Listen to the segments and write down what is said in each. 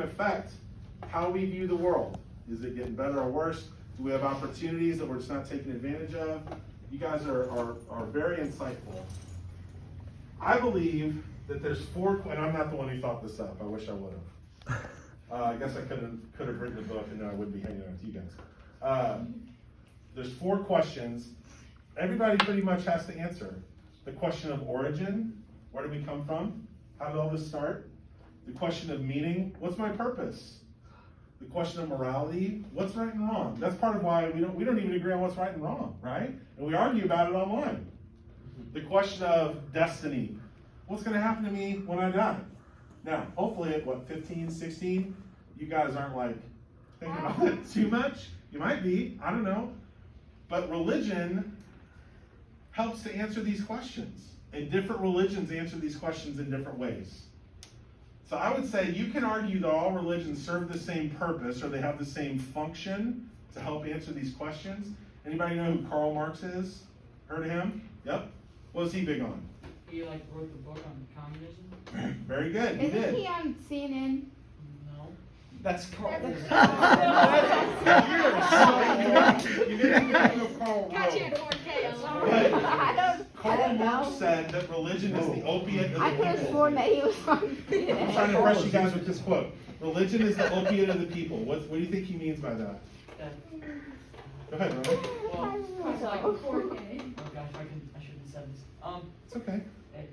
affect how we view the world. Is it getting better or worse? Do we have opportunities that we're just not taking advantage of? You guys are very insightful. I believe that there's and I'm not the one who thought this up. I wish I would have. I guess I could have written a book and then I wouldn't be hanging out with you guys. There's 4 questions. Everybody pretty much has to answer. The question of origin, where do we come from? How did all this start? The question of meaning, what's my purpose? The question of morality, what's right and wrong? That's part of why we don't even agree on what's right and wrong, right? And we argue about it online. The question of destiny, what's going to happen to me when I die? Now, hopefully at 15, 16, you guys aren't like thinking about it too much. You might be, I don't know. But religion helps to answer these questions. And different religions answer these questions in different ways. So I would say you can argue that all religions serve the same purpose or they have the same function to help answer these questions. Anybody know who Karl Marx is? Heard of him? Yep. What was he big on? He wrote the book on communism. Very good. He Isn't did. he on CNN? No. That's Carl. You didn't know Karl Got you wrote. at 4K. Karl Marx said that religion is the opiate of I the could have people. sworn that he was on I'm CNN. trying to impress you guys with this quote. Religion is the opiate of the people. What do you think he means by that? Go ahead, Roman. Well, It's like 4K. oh gosh, I shouldn't have said this. It's okay. It,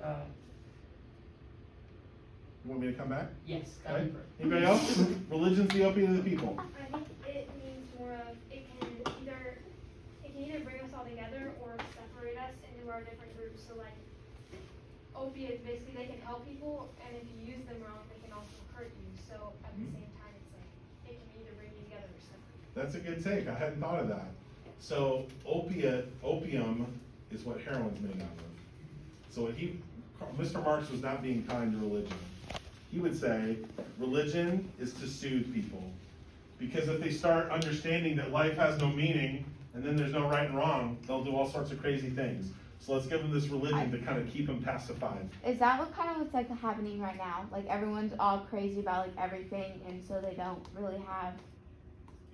You want me to come back? yes, Okay. that'd be great. Anybody else? Religion's the opiate of the people. I think it means more of it can either bring us all together or separate us into our different groups. So like opiates, basically they can help people, and if you use them wrong, they can also hurt you. So at the same time, it's like it can either bring you together or separate you. That's a good take. I hadn't thought of that. So opium is what heroin's made out of. So Mr. Marx was not being kind to religion. He would say religion is to soothe people. Because if they start understanding that life has no meaning and then there's no right and wrong, they'll do all sorts of crazy things. So let's give them this religion to kind of keep them pacified. Is that what's like happening right now? Like everyone's all crazy about like everything, and so they don't really have,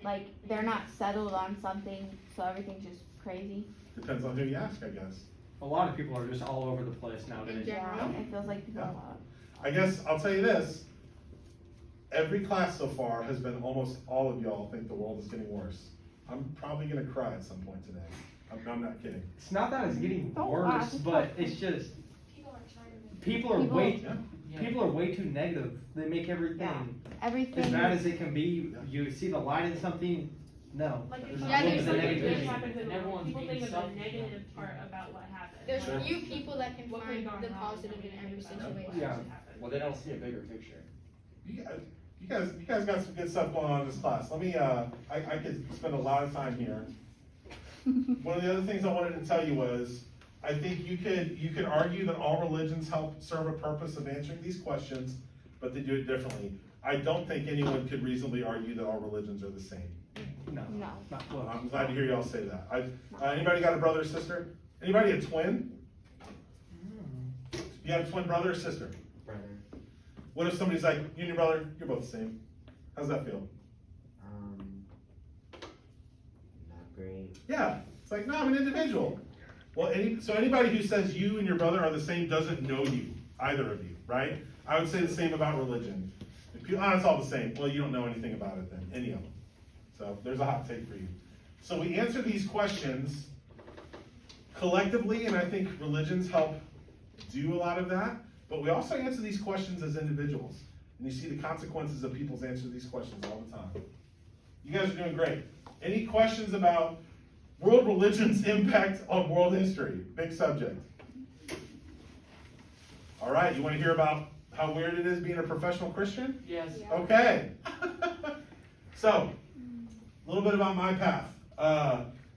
like they're not settled on something, so everything's just crazy. Depends on who you ask, I guess. A lot of people are just all over the place nowadays. Yeah, it feels like people. I guess I'll tell you this. Every class so far has been almost all of y'all think the world is getting worse. I'm probably going to cry at some point today. I'm not kidding. It's not that it's getting Don't worse, laugh. but it's just People are trying to. people are way too negative. They make everything Everything. as bad as it can be. You see the light in something. No. Like There's if a yeah, little there's bit of something good negativity. happened to And the world, everyone's people being think of the selfish. negative part about what happened. There's Sure. few people that can What find could've gone the wrong positive in every and situation. Yeah. Well, they don't see a bigger picture. You guys got some good stuff going on in this class. Let me, I could spend a lot of time here. One of the other things I wanted to tell you was, I think you could argue that all religions help serve a purpose of answering these questions, but they do it differently. I don't think anyone could reasonably argue that all religions are the same. No. No. Not close. I'm glad to hear y'all say that. Anybody got a brother or sister? Anybody a twin? You have a twin brother or sister? Brother. What if somebody's like, you and your brother, you're both the same? How's that feel? Not great. Yeah, it's like, no, I'm an individual. Well, so anybody who says you and your brother are the same doesn't know you, either of you, right? I would say the same about religion. If people, it's all the same. Well, you don't know anything about it then, any of them. So there's a hot take for you. So we answer these questions collectively, and I think religions help do a lot of that, but we also answer these questions as individuals. And you see the consequences of people's answers to these questions all the time. You guys are doing great. Any questions about world religion's impact on world history? Big subject. All right, you want to hear about how weird it is being a professional Christian? Yes. Okay. So, a little bit about my path.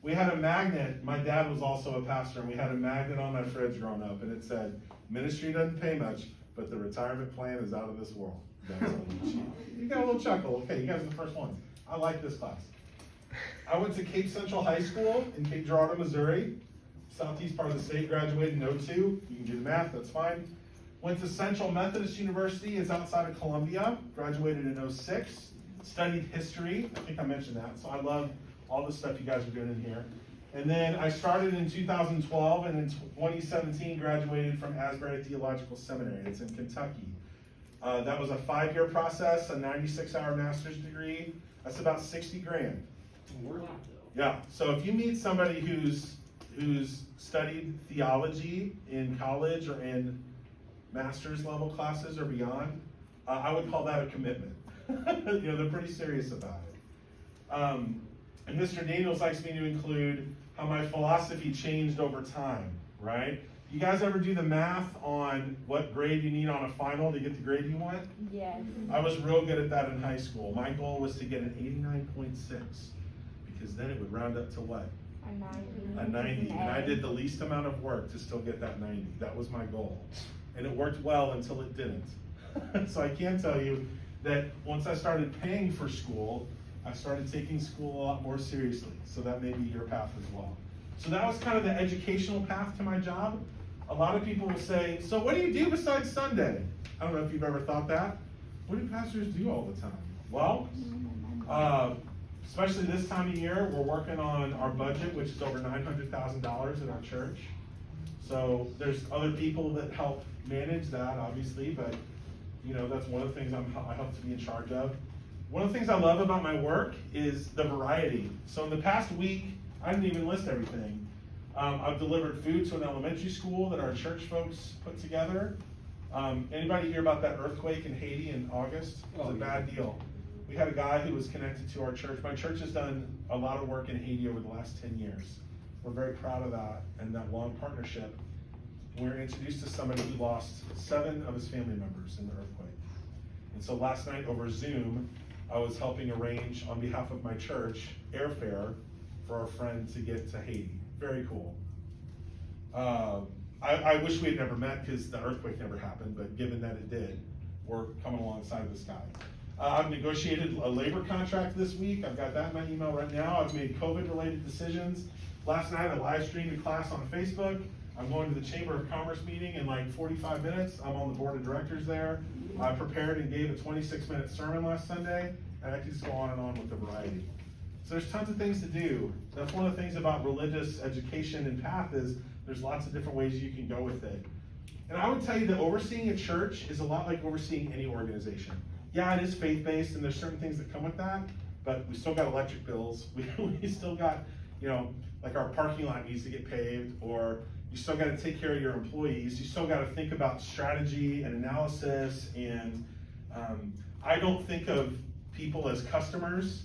We had a magnet. My dad was also a pastor, and we had a magnet on my fridge growing up, and it said, "Ministry doesn't pay much, but the retirement plan is out of this world." That's you got a little chuckle. Okay, you guys are the first ones. I like this class. I went to Cape Central High School in Cape Girardeau, Missouri. Southeast part of the state, graduated in '02. You can do the math, that's fine. Went to Central Methodist University, it's outside of Columbia, graduated in 06, studied history, I think I mentioned that, so I love all the stuff you guys are doing in here. And then I started in 2012, and in 2017 graduated from Asbury Theological Seminary, it's in Kentucky. That was a 5-year process, a 96-hour master's degree, that's about 60 grand. Yeah, so if you meet somebody who's studied theology in college or in master's level classes or beyond, I would call that a commitment. You know, they're pretty serious about it. And Mr. Daniels likes me to include how my philosophy changed over time, right? You guys ever do the math on what grade you need on a final to get the grade you want? Yes. I was real good at that in high school. My goal was to get an 89.6, because then it would round up to what? A 90, and I did the least amount of work to still get that 90. That was my goal. And it worked well until it didn't. So I can tell you that once I started paying for school, I started taking school a lot more seriously. So that may be your path as well. So that was kind of the educational path to my job. A lot of people will say, so what do you do besides Sunday? I don't know if you've ever thought that. What do pastors do all the time? Well, especially this time of year, we're working on our budget, which is over $900,000 in our church. So there's other people that help manage that, obviously, but you know, that's one of the things I hope to be in charge of. One of the things I love about my work is the variety. So in the past week, I didn't even list everything. I've delivered food to an elementary school that our church folks put together. Anybody hear about that earthquake in Haiti in August? It was a bad deal. We had a guy who was connected to our church. My church has done a lot of work in Haiti over the last 10 years. We're very proud of that and that long partnership. We were introduced to somebody who lost 7 of his family members in the earthquake. And so last night over Zoom, I was helping arrange on behalf of my church airfare for our friend to get to Haiti. Very cool. I wish we had never met because the earthquake never happened, but given that it did, we're coming alongside this guy. I've negotiated a labor contract this week. I've got that in my email right now. I've made COVID-related decisions. Last night, I live streamed a class on Facebook. I'm going to the Chamber of Commerce meeting in like 45 minutes. I'm on the board of directors there. I prepared and gave a 26-minute sermon last Sunday, and I can just go on and on with the variety. So there's tons of things to do. That's one of the things about religious education and path is there's lots of different ways you can go with it. And I would tell you that overseeing a church is a lot like overseeing any organization. Yeah, it is faith-based, and there's certain things that come with that, but we still got electric bills. We still got, you know, like our parking lot needs to get paved, or you still got to take care of your employees. You still got to think about strategy and analysis, and I don't think of people as customers,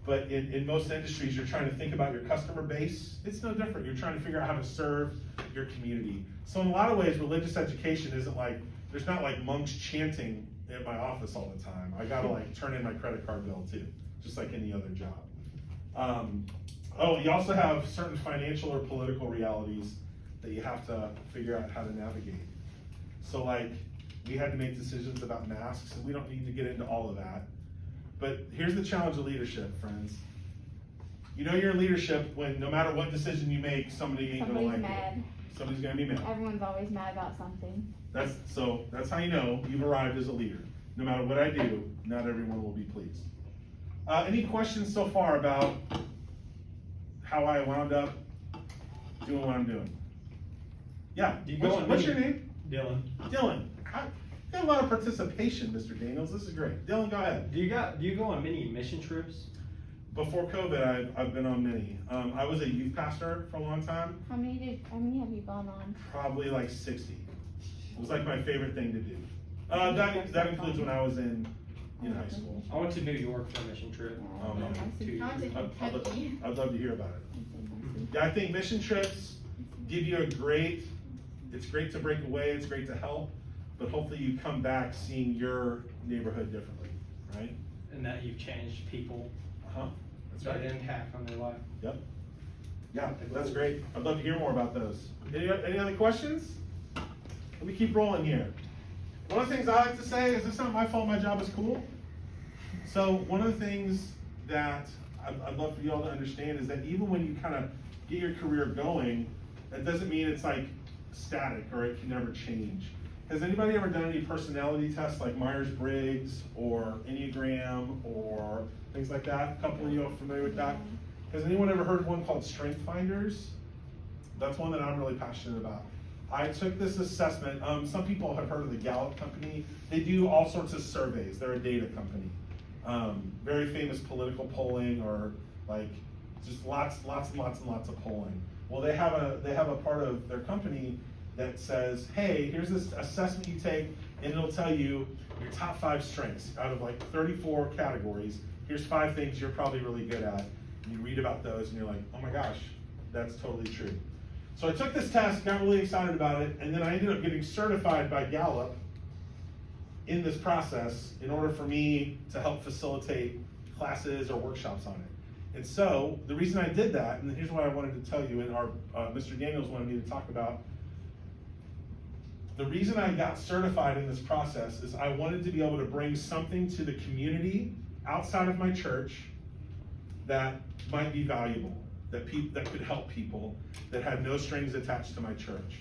but in most industries, you're trying to think about your customer base. It's no different. You're trying to figure out how to serve your community. So in a lot of ways, religious education isn't like, there's not like monks chanting in my office all the time. I gotta like turn in my credit card bill too, just like any other job. You also have certain financial or political realities that you have to figure out how to navigate. So like, we had to make decisions about masks, and we don't need to get into all of that. But here's the challenge of leadership, friends. You know you're in leadership when no matter what decision you make, somebody ain't gonna like it. Somebody's gonna be mad. Everyone's always mad about something. That's how you know you've arrived as a leader. No matter what I do, not everyone will be pleased. Any questions so far about how I wound up doing what I'm doing? Yeah, what's your name? Dylan. Dylan. You got a lot of participation, Mr. Daniels. This is great. Dylan, go ahead. Do you go on many mission trips? Before COVID, I've been on many. I was a youth pastor for a long time. How many have you gone on? Probably like 60. It was like my favorite thing to do. That includes when I was in high school. I went to New York for a mission trip. Oh, man. 2 years. I'd love to hear about it. Yeah, I think mission trips give you it's great to break away, it's great to help, but hopefully you come back seeing your neighborhood differently, right? And that you've changed people. That's Got right. an impact on their life. Yep. Yeah, that's great. I'd love to hear more about those. Any other questions? Let me keep rolling here. One of the things I like to say is it's not my fault my job is cool. So one of the things that I'd love for you all to understand is that even when you kind of get your career going, that doesn't mean it's like static or it can never change. Has anybody ever done any personality tests like Myers-Briggs or Enneagram or things like that? A couple of you are familiar with that? Has anyone ever heard of one called Strength Finders? That's one that I'm really passionate about. I took this assessment. Some people have heard of the Gallup company. They do all sorts of surveys. They're a data company. Very famous political polling, or like just lots and lots of polling. Well, they have a part of their company that says, hey, here's this assessment you take, and it'll tell you your top 5 strengths out of like 34 categories. Here's 5 things you're probably really good at. And you read about those, and you're like, oh my gosh, that's totally true. So I took this test, got really excited about it, and then I ended up getting certified by Gallup in this process in order for me to help facilitate classes or workshops on it. And so the reason I did that, and here's what I wanted to tell you, and our Mr. Daniels wanted me to talk about. The reason I got certified in this process is I wanted to be able to bring something to the community outside of my church that might be valuable, that could help people, that had no strings attached to my church.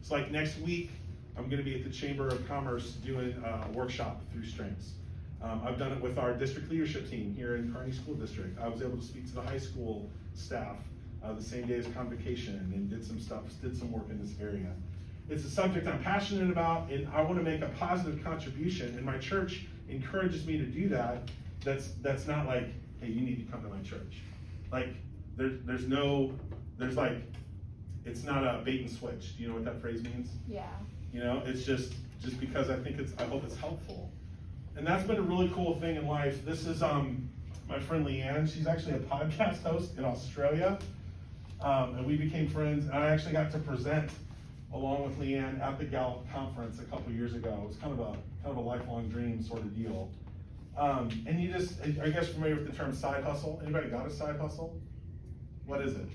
It's like next week, I'm gonna be at the Chamber of Commerce doing a workshop through strengths. I've done it with our district leadership team here in Kearney School District. I was able to speak to the high school staff the same day as convocation and did some work in this area. It's a subject I'm passionate about, and I wanna make a positive contribution, and my church encourages me to do that. That's not like, hey, you need to come to my church. Like, it's not a bait and switch. Do you know what that phrase means? Yeah. You know, it's just because I hope it's helpful. And that's been a really cool thing in life. This is my friend Leanne. She's actually a podcast host in Australia. And we became friends, and I actually got to present along with Leanne at the Gallup conference a couple years ago. It was kind of a lifelong dream sort of deal. And you just, I guess familiar with the term side hustle? Anybody got a side hustle? What is it?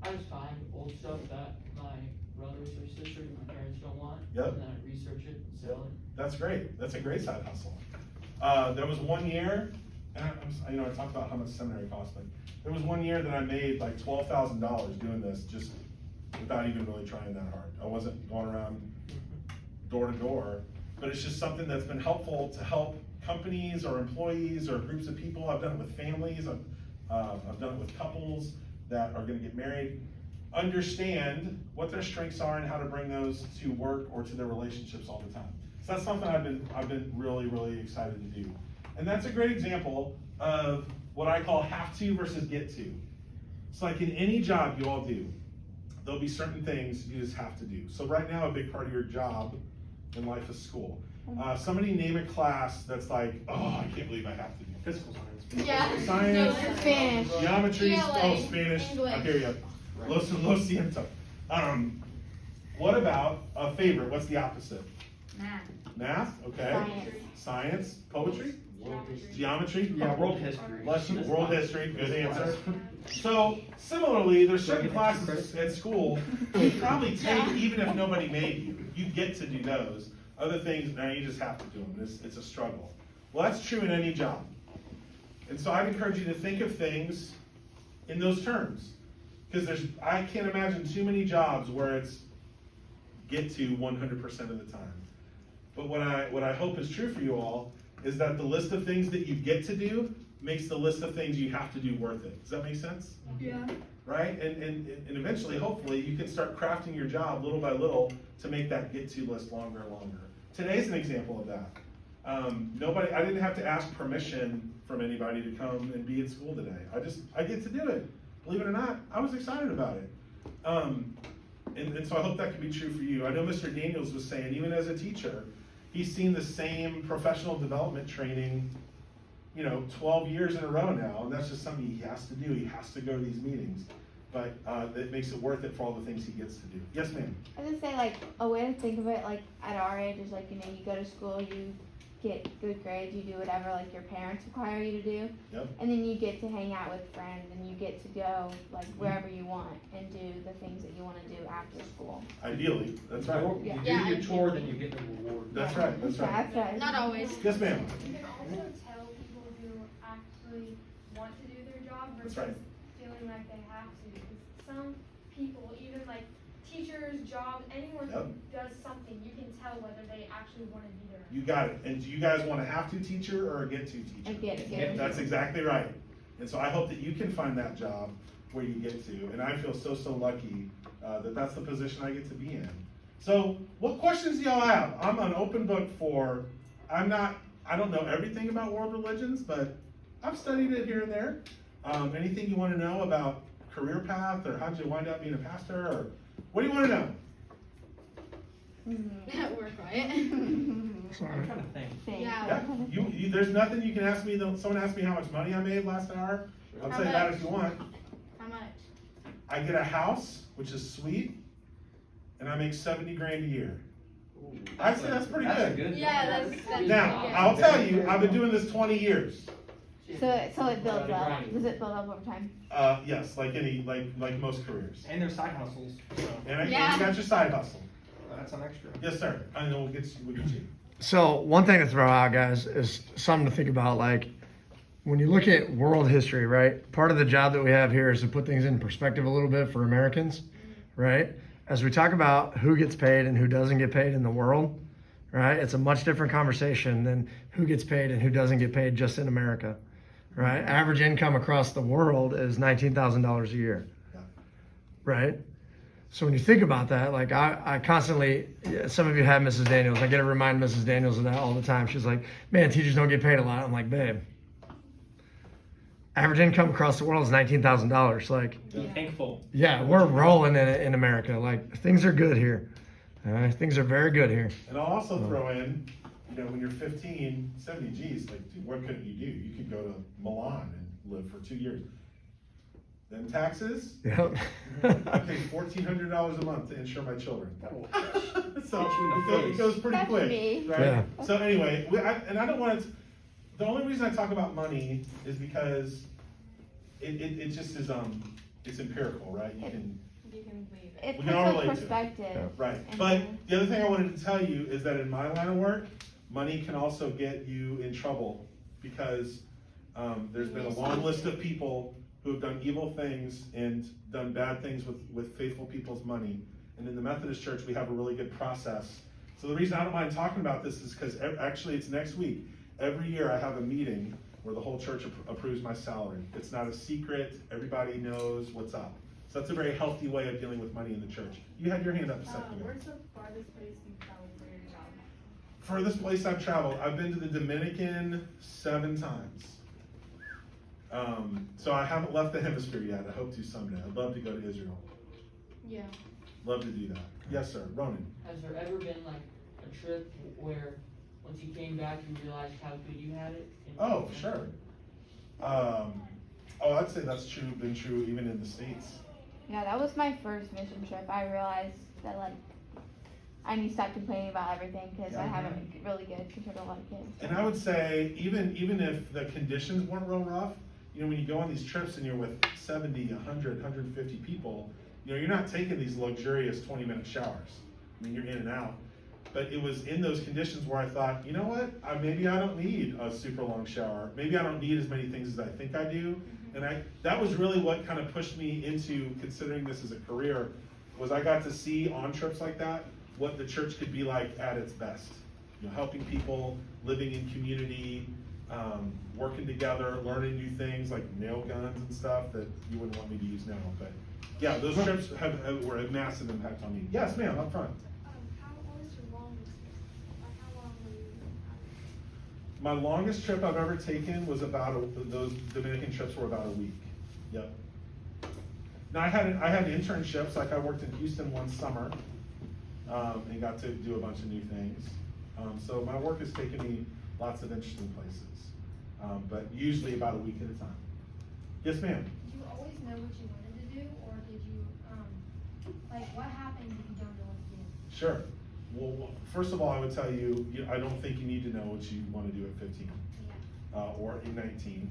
I just find old stuff that my brothers or sisters or my parents don't want. Yep. And then I research it and sell it. That's great. That's a great side hustle. There was one year, and I talked about how much seminary costs, but there was one year that I made like $12,000 doing this just without even really trying that hard. I wasn't going around door to door, but it's just something that's been helpful to help companies or employees or groups of people. I've done it with families. I've done it with couples that are going to get married. Understand what their strengths are and how to bring those to work or to their relationships all the time. So that's something I've been really, really excited to do. And that's a great example of what I call have to versus get to. It's like in any job you all do, there'll be certain things you just have to do. So right now, a big part of your job in life is school. Somebody name a class that's like, oh, I can't believe I have to do Physical science. Yeah. Science, Spanish. geometry, ELA, Spanish. English. I hear you. Lo siento. What about a favorite? What's the opposite? Math. Math, okay. Science. Science, poetry, Geometry. geometry. Yeah, world history. Lesson, world history, good answer. So similarly, there's certain classes at school you probably take even if nobody made you. You get to do those. Other things, now you just have to do them. It's a struggle. Well, that's true in any job. And so I'd encourage you to think of things in those terms. Because I can't imagine too many jobs where it's get to 100% of the time. But what I hope is true for you all is that the list of things that you get to do makes the list of things you have to do worth it. Does that make sense? Yeah. Right? And eventually, hopefully, you can start crafting your job little by little to make that get to list longer and longer. Today's an example of that. I didn't have to ask permission from anybody to come and be at school today. I get to do it. Believe it or not, I was excited about it. And so I hope that can be true for you. I know Mr. Daniels was saying, even as a teacher, he's seen the same professional development training, 12 years in a row now, and that's just something he has to do. He has to go to these meetings. But it makes it worth it for all the things he gets to do. Yes, ma'am? I was gonna say, like, a way to think of it, like, at our age is like, you go to school, you get good grades, you do whatever, like, your parents require you to do. Yep. And then you get to hang out with friends, and you get to go, like, wherever you want and do the things that you want to do after school. Ideally, that's right. You Yeah. do Yeah, your I chore, do. then you get the reward. That's right, that's right. That's right. Not always. Yes, ma'am? You can also tell people who actually want to do their job That's versus right. feeling like they have to. 'Cause some people, even like teachers, jobs, anyone Yep. who does something, you can tell whether they actually wanna be there. You got it. And do you guys want a have-to teacher or a get-to teacher? I get it. That's exactly right. And so I hope that you can find that job where you get to. And I feel so lucky that that's the position I get to be in. So what questions do y'all have? I'm an open book for, I don't know everything about world religions, but I've studied it here and there. Anything you want to know about career path, or how'd you wind up being a pastor, or what do you want to know? We're quiet. I'm trying to think. Yeah, there's nothing you can ask me. Someone asked me how much money I made last hour. I'll How tell you that much? if you want. How much? I get a house, which is sweet, and I make 70 grand a year. I'd say that's pretty That's a good. good. Yeah, number. that's Now, yeah. I'll tell you, I've been doing this 20 years. So it builds up. Grinding. Does it build up over time? Yes, like most careers. And there's side hustles, so And Yeah. you got your side hustle. that's an extra. Yes, sir. I know we'll get you. So one thing to throw out, guys, is something to think about. Like when you look at world history, right? Part of the job that we have here is to put things in perspective a little bit for Americans, right? As we talk about who gets paid and who doesn't get paid in the world, right? It's a much different conversation than who gets paid and who doesn't get paid just in America, right? Average income across the world is $19,000 a year, Yeah. right? So when you think about that, like I constantly, some of you have Mrs. Daniels. I get to remind Mrs. Daniels of that all the time. She's like, man, teachers don't get paid a lot. I'm like, babe, average income across the world is $19,000. Like, Thankful. yeah, we're rolling in it in America. Like things are good here. Things are very good here. And I'll also throw in, when you're 15, 70, geez, like, dude, what couldn't you do? You could go to Milan and live for 2 years. Then taxes, Yep. I pay $1,400 a month to insure my children. So it goes pretty That's quick, me. right? Yeah. So anyway, I don't want to. The only reason I talk about money is because it just is it's empirical, right? You can It We puts can all a relate to it. perspective. right. And But then- the other thing I wanted to tell you is that in my line of work, money can also get you in trouble because there's been a long list of people who have done evil things and done bad things with faithful people's money. And in the Methodist Church, we have a really good process. So the reason I don't mind talking about this is because actually it's next week. Every year I have a meeting where the whole church approves my salary. It's not a secret. Everybody knows what's up. So that's a very healthy way of dealing with money in the church. You had your hand up a second ago. Where's the farthest place you've traveled for your job? Furthest place I've traveled, I've been to the Dominican 7 times. So I haven't left the hemisphere yet. I hope to someday. I'd love to go to Israel. Yeah. Love to do that. Yes, sir. Ronan. Has there ever been like a trip where once you came back you realized how good you had it? Oh, sure. I'd say that's true. Been true even in the States. Yeah, that was my first mission trip. I realized that I need to stop complaining about everything because I have it really good compared to a lot of kids. And I would say even if the conditions weren't real rough, when you go on these trips and you're with 70, 100, 150 people, you're not taking these luxurious 20-minute showers. I mean, you're in and out. But it was in those conditions where I thought, you know what? Maybe I don't need a super long shower. Maybe I don't need as many things as I think I do. And that was really what kind of pushed me into considering this as a career, was I got to see on trips like that what the church could be like at its best. Helping people, living in community, working together, learning new things like nail guns and stuff that you wouldn't want me to use now. But yeah, those trips were a massive impact on me. Yes, ma'am, up front. What was your longest trip? Like, how long were you out? My longest trip I've ever taken was those Dominican trips were about a week. Yep. Now I had internships, like I worked in Houston one summer, and got to do a bunch of new things. So my work has taken me lots of interesting places, but usually about a week at a time. Yes, ma'am. Did you always know what you wanted to do, or did you, what happened if you don't know what to do? Sure. Well, first of all, I would tell you, I don't think you need to know what you want to do at 15 or at 19.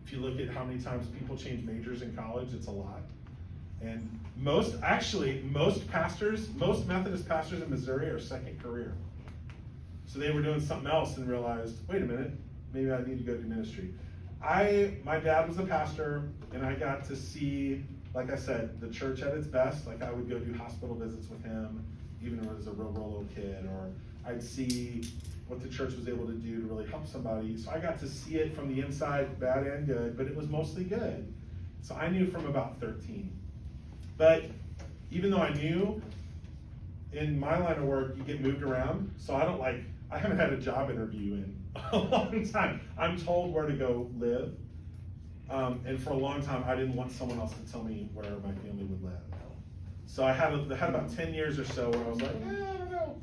If you look at how many times people change majors in college, it's a lot. And most Methodist pastors in Missouri are second career. So they were doing something else and realized, wait a minute, maybe I need to go do ministry. My dad was a pastor, and I got to see like I said, the church at its best, like I would go do hospital visits with him, even when he was a real little kid, or I'd see what the church was able to do to really help somebody. So I got to see it from the inside, bad and good, but it was mostly good. So I knew from about 13. But even though I knew, in my line of work, you get moved around, so I haven't had a job interview in a long time. I'm told where to go live, and for a long time, I didn't want someone else to tell me where my family would live. So I had about 10 years or so where I was like, I don't know.